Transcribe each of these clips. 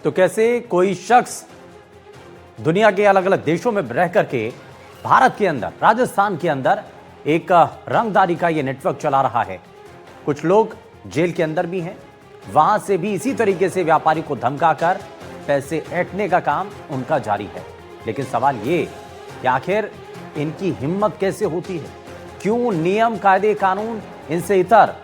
तो कैसे कोई शख्स दुनिया के अलग अलग देशों में रह करके भारत के अंदर, राजस्थान के अंदर एक रंगदारी का यह नेटवर्क चला रहा है। कुछ लोग जेल के अंदर भी हैं, वहां से भी इसी तरीके से व्यापारी को धमकाकर पैसे ऐंठने का काम उनका जारी है। लेकिन सवाल ये कि आखिर इनकी हिम्मत कैसे होती है? क्यों नियम, कायदे, कानून इनसे इतर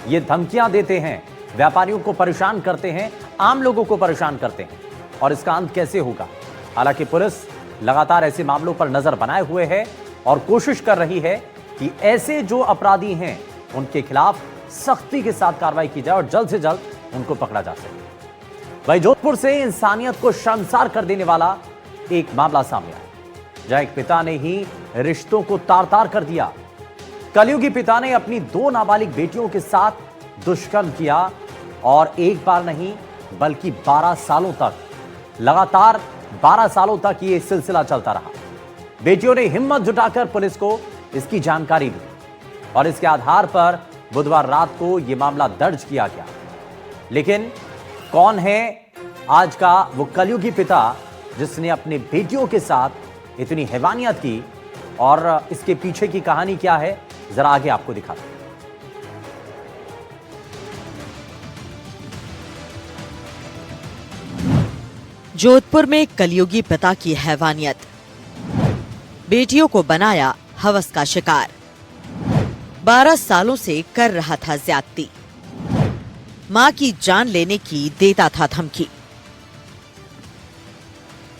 ये धमकियां देते हैं, व्यापारियों को परेशान करते हैं, आम लोगों को परेशान करते हैं, और इसका अंत कैसे होगा? हालांकि पुलिस लगातार ऐसे मामलों पर नजर बनाए हुए है और कोशिश कर रही है कि ऐसे जो अपराधी हैं उनके खिलाफ सख्ती के साथ कार्रवाई की जाए और जल्द से जल्द उनको पकड़ा जा सके। वहीं जोधपुर से इंसानियत को शर्मसार कर देने वाला एक मामला सामने आया, जहां एक पिता ने ही रिश्तों को तार तार कर दिया। कलयुगी पिता ने अपनी 2 नाबालिग बेटियों के साथ दुष्कर्म किया और एक बार नहीं बल्कि 12 सालों तक, लगातार 12 सालों तक यह सिलसिला चलता रहा। बेटियों ने हिम्मत जुटाकर पुलिस को इसकी जानकारी दी और इसके आधार पर बुधवार रात को यह मामला दर्ज किया गया। लेकिन कौन है आज का वो कलयुगी पिता जिसने अपनी बेटियों के साथ इतनी हैवानियत की, और इसके पीछे की कहानी क्या है, जरा आगे आपको दिखाते हैं। जोधपुर में कलयुगी पिता की हैवानियत, बेटियों को बनाया हवस का शिकार, 12 सालों से कर रहा था ज्यादती, मां की जान लेने की देता था धमकी।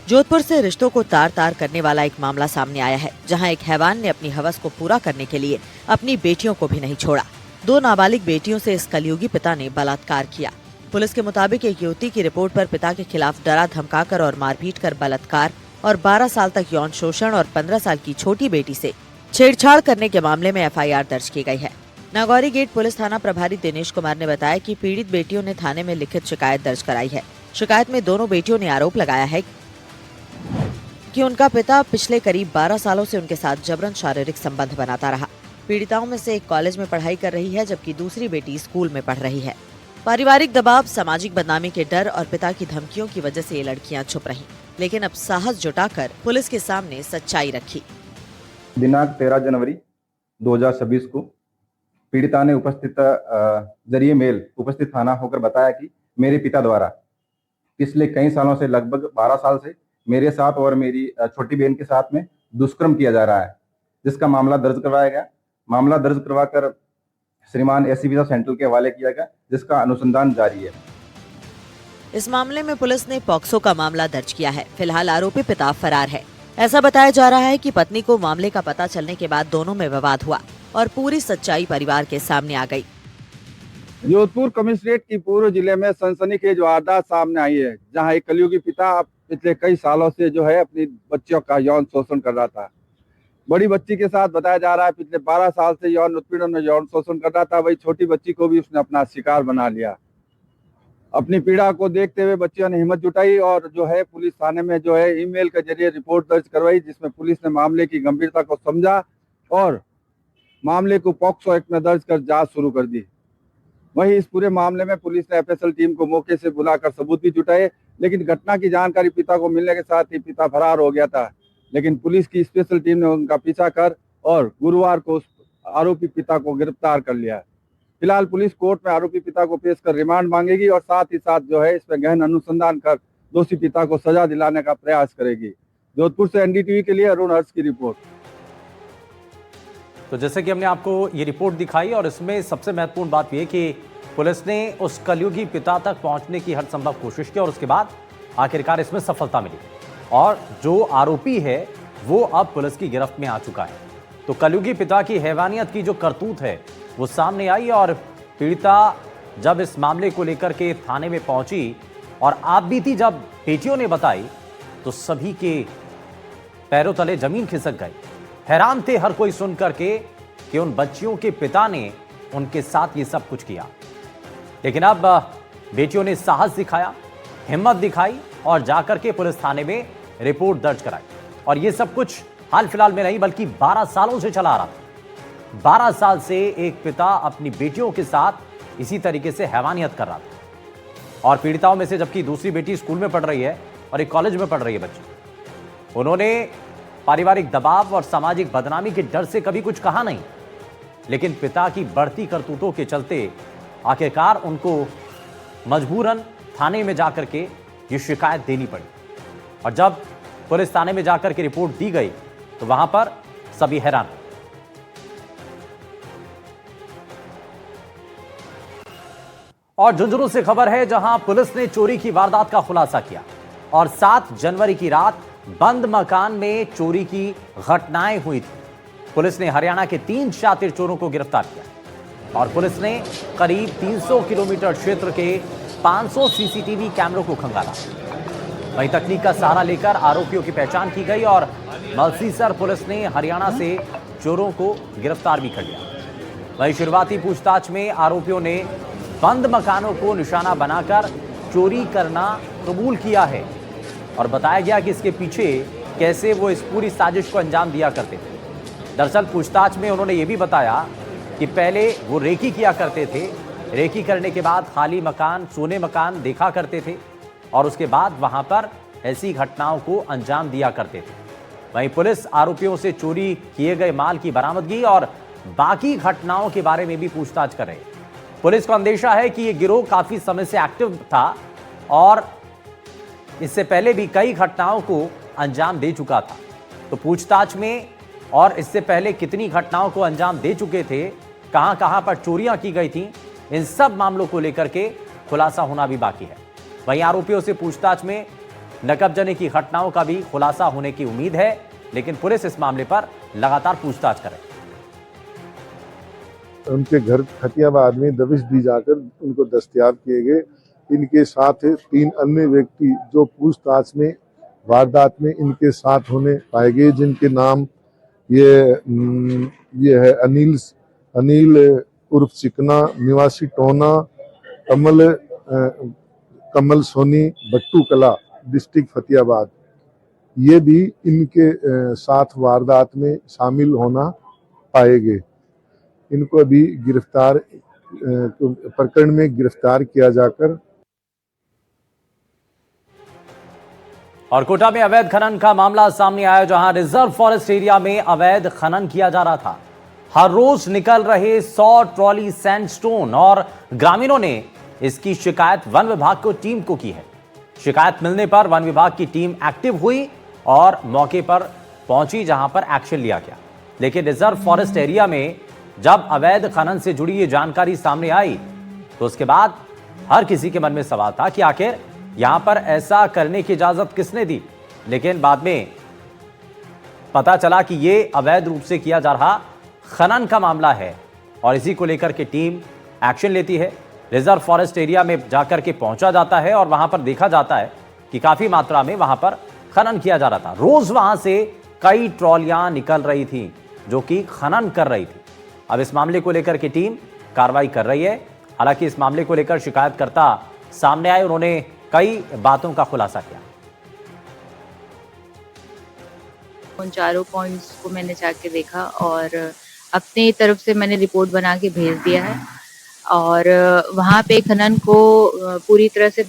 जोधपुर से रिश्तों को तार तार करने वाला एक मामला सामने आया है, जहां एक हैवान ने अपनी हवस को पूरा करने के लिए अपनी बेटियों को भी नहीं छोड़ा। 2 नाबालिग बेटियों से इस कलयुगी पिता ने बलात्कार किया। पुलिस के मुताबिक एक युवती की रिपोर्ट पर पिता के खिलाफ डरा धमकाकर और मारपीट कर बलात्कार और 12 साल तक यौन शोषण और 15 साल की छोटी बेटी से छेड़छाड़ करने के मामले में एफआईआर दर्ज की गई है। नागौरी गेट पुलिस थाना प्रभारी दिनेश कुमार ने बताया कि पीड़ित बेटियों ने थाने में लिखित शिकायत दर्ज कराई है। शिकायत में दोनों बेटियों ने आरोप लगाया है कि उनका पिता पिछले करीब 12 सालों से उनके साथ जबरन शारीरिक संबंध बनाता रहा। पीड़िताओं में से एक कॉलेज में पढ़ाई कर रही है, जबकि दूसरी बेटी स्कूल में पढ़ रही है। पारिवारिक दबाव, सामाजिक बदनामी के डर और पिता की धमकियों की वजह से ये लड़कियां चुप रहीं, लेकिन अब साहस जुटाकर पुलिस के सामने सच्चाई रखी। दिनांक 13 जनवरी 2026 को पीड़िता ने जरिए मेल उपस्थित थाना होकर बताया कि मेरे पिता द्वारा पिछले कई सालों से, लगभग 12 साल से मेरे साथ और मेरी छोटी बहन के साथ में दुष्कर्म किया जा रहा है, जिसका मामला दर्ज करवाया गया। मामला दर्ज करवाकर श्रीमान एसीपी सेंट्रल के हवाले किया गया, जिसका अनुसंधान जारी है। इस मामले में पुलिस ने पॉक्सो का मामला दर्ज किया है। फिलहाल आरोपी पिता फरार है। ऐसा बताया जा रहा है कि पत्नी को मामले का पता चलने के बाद दोनों में विवाद हुआ और पूरी सच्चाई परिवार के सामने आ गई। जोधपुर कमिश्नरेट की पूर्व जिले में सनसनीखेज वारदात सामने आई है, जहां एक कलयुगी पिता पिछले कई सालों से जो है अपनी बच्चियों का यौन शोषण कर रहा था। बड़ी बच्ची के साथ बताया जा रहा है पिछले 12 साल से यौन उत्पीड़न और यौन शोषण कर रहा था। वही छोटी बच्ची को भी उसने अपना शिकार बना लिया। अपनी पीड़ा को देखते हुए बच्चियों ने हिम्मत जुटाई और जो है पुलिस थाने में जो है ईमेल के जरिए रिपोर्ट दर्ज करवाई, जिसमें पुलिस ने मामले की गंभीरता को समझा और मामले को पॉक्सो एक्ट में दर्ज कर जांच शुरू कर दी। वहीं इस पूरे मामले में पुलिस ने एफएसएल टीम को मौके से बुलाकर सबूत भी जुटाए, लेकिन घटना की जानकारी पिता को मिलने के साथ ही पिता फरार हो गया था। लेकिन पुलिस की स्पेशल टीम ने उनका पीछा कर और गुरुवार को उस आरोपी पिता को गिरफ्तार कर लिया। फिलहाल पुलिस कोर्ट में आरोपी पिता को पेश कर रिमांड मांगेगी और साथ ही साथ जो है इसमें गहन अनुसंधान कर दोषी पिता को सजा दिलाने का प्रयास करेगी। जोधपुर से एनडीटीवी के लिए अरुण हर्ष की रिपोर्ट। तो जैसे कि हमने आपको ये रिपोर्ट दिखाई, और इसमें सबसे महत्वपूर्ण बात यह कि पुलिस ने उस कलयुगी पिता तक पहुंचने की हर संभव कोशिश की और उसके बाद आखिरकार इसमें सफलता मिली और जो आरोपी है वो अब पुलिस की गिरफ्त में आ चुका है। तो कलयुगी पिता की हैवानियत की जो करतूत है वो सामने आई और पीड़िता जब इस मामले को लेकर के थाने में पहुंची और आप बीती जब बेटियों ने बताई तो सभी के पैरों तले जमीन खिसक गई। हैरान थे हर कोई सुन करके कि उन बच्चियों के पिता ने उनके साथ ये सब कुछ किया। लेकिन अब बेटियों ने साहस दिखाया, हिम्मत दिखाई और जाकर के पुलिस थाने में रिपोर्ट दर्ज कराई। और ये सब कुछ हाल फिलहाल में नहीं बल्कि 12 सालों से चला आ रहा था। 12 साल से एक पिता अपनी बेटियों के साथ इसी तरीके से हैवानियत कर रहा था और पीड़िताओं में से जबकि दूसरी बेटी स्कूल में पढ़ रही है और एक कॉलेज में पढ़ रही है बच्ची। उन्होंने पारिवारिक दबाव और सामाजिक बदनामी के डर से कभी कुछ कहा नहीं, लेकिन पिता की बढ़ती करतूतों के चलते आखिरकार उनको मजबूरन थाने में जाकर के ये शिकायत देनी पड़ी। और जब पुलिस थाने में जाकर के रिपोर्ट दी गई तो वहां पर सभी हैरान। और झुंझुनू से खबर है, जहां पुलिस ने चोरी की वारदात का खुलासा किया और 7 जनवरी की रात बंद मकान में चोरी की घटनाएं हुई थी। पुलिस ने हरियाणा के 3 शातिर चोरों को गिरफ्तार किया और पुलिस ने करीब 300 किलोमीटर क्षेत्र के 500 सीसीटीवी कैमरों को खंगाला। वहीं तकनीक का सहारा लेकर आरोपियों की पहचान की गई और मलसीसर पुलिस ने हरियाणा से चोरों को गिरफ्तार भी कर लिया। वहीं शुरुआती पूछताछ में आरोपियों ने बंद मकानों को निशाना बनाकर चोरी करना कबूल किया है और बताया गया कि इसके पीछे कैसे वो इस पूरी साजिश को अंजाम दिया करते थे। दरअसल पूछताछ में उन्होंने ये भी बताया कि पहले वो रेकी किया करते थे, रेकी करने के बाद खाली मकान, सोने मकान देखा करते थे और उसके बाद वहां पर ऐसी घटनाओं को अंजाम दिया करते थे। वहीं पुलिस आरोपियों से चोरी किए गए माल की बरामदगी और बाकी घटनाओं के बारे में भी पूछताछ कर रहे हैं। पुलिस को अंदेशा है कि यह गिरोह काफी समय से एक्टिव था और इससे पहले भी कई घटनाओं को अंजाम दे चुका था। तो पूछताछ में और इससे पहले कितनी घटनाओं को अंजाम दे चुके थे, कहां पर चोरियां की गई थी, इन सब मामलों को लेकर के खुलासा होना भी बाकी है। वहीं आरोपियों से पूछताछ में नकबजनी की घटनाओं का भी खुलासा होने की उम्मीद है, लेकिन पुलिस इस मामले पर लगातार पूछताछ करे। उनके घर खतियाबाद में दबिश दी जाकर उनको दस्तयाब किए गए। इनके साथ 3 अन्य व्यक्ति जो पूछताछ में वारदात में इनके साथ होने पाए गए, जिनके नाम ये है अनिल उर्फ चिकना निवासी टोना, कमल सोनी बट्टू कला डिस्ट्रिक्ट फतियाबाद, ये भी इनके साथ वारदात में शामिल होना पाए गए। इनको अभी गिरफ्तार प्रकरण में गिरफ्तार किया जाकर। और कोटा में अवैध खनन का मामला सामने आया, जहां रिजर्व फॉरेस्ट एरिया में अवैध खनन किया जा रहा था। हर रोज निकल रहे 100 ट्रॉली सैंडस्टोन और ग्रामीणों ने इसकी शिकायत वन विभाग को टीम को की है। शिकायत मिलने पर वन विभाग की टीम एक्टिव हुई और मौके पर पहुंची, जहां पर एक्शन लिया गया। लेकिन रिजर्व फॉरेस्ट एरिया में जब अवैध खनन से जुड़ी ये जानकारी सामने आई तो उसके बाद हर किसी के मन में सवाल था कि आखिर यहां पर ऐसा करने की इजाजत किसने दी। लेकिन बाद में पता चला कि ये अवैध रूप से किया जा रहा खनन का मामला है और इसी को लेकर के टीम एक्शन लेती है। रिजर्व फॉरेस्ट एरिया में जाकर के पहुंचा जाता है और वहां पर देखा जाता है कि काफी मात्रा में वहां पर खनन किया जा रहा था। रोज वहां से कई ट्रॉलियां निकल रही थी जो कि खनन कर रही थी। अब इस मामले को लेकर के टीम कार्रवाई कर रही है। हालांकि इस मामले को लेकर शिकायतकर्ता सामने आए, उन्होंने कई बातों का खुलासा किया। उन चारों पॉइंट्स को मैंने जाके देखा और अपनी तरफ से मैंने रिपोर्ट बना के भेज दिया है और वहाँ पे खनन को पूरी तरह से